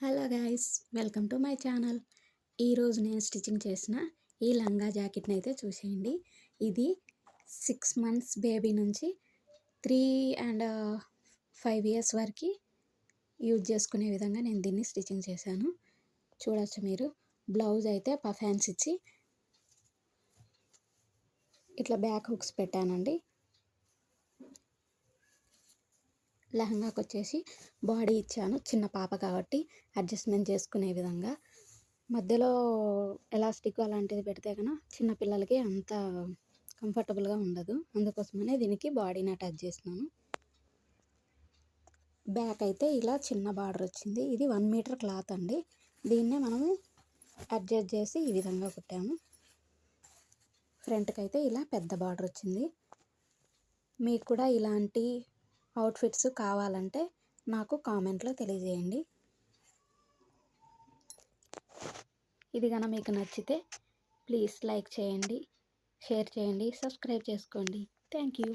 Hello guys, welcome to my channel. ఈరోజు నేను stitching చేసిన ఈ లంగా జాకెట్ని అయితే చూసేయండి. ఇది 6 మంత్స్ బేబీ నుంచి 3 and 5 years వరకు యూజ్ చేసుకునే విధంగా నేను దీన్ని స్టిచ్చింగ్ చేశాను. చూడొచ్చు మీరు. బ్లౌజ్ అయితే పఫ్ హ్యాండ్స్ ఇచ్చి ఇట్లా బ్యాక్ హుక్స్ పెట్టానండి. లెహంగాకి వచ్చేసి బాడీ ఇచ్చాను, చిన్న పాప కాబట్టి అడ్జస్ట్మెంట్ చేసుకునే విధంగా. మధ్యలో ఎలాస్టిక్ అలాంటిది పెడితే కన్నా చిన్నపిల్లలకి అంత కంఫర్టబుల్గా ఉండదు, అందుకోసమనే దీనికి బాడీని అటాచ్ చేసినాను. బ్యాక్ అయితే ఇలా చిన్న బార్డర్ వచ్చింది. ఇది 1 మీటర్ క్లాత్ అండి. దీన్నే మనము అడ్జస్ట్ చేసి ఈ విధంగా కుట్టాము. ఫ్రంట్కి అయితే ఇలా పెద్ద బార్డర్ వచ్చింది. మీకు కూడా ఇలాంటి అవుట్ఫిట్స్ కావాలంటే నాకు కామెంట్లో తెలియజేయండి. ఇది కనుక మీకు నచ్చితే ప్లీజ్ లైక్ చేయండి, షేర్ చేయండి, సబ్స్క్రైబ్ చేసుకోండి. Thank you.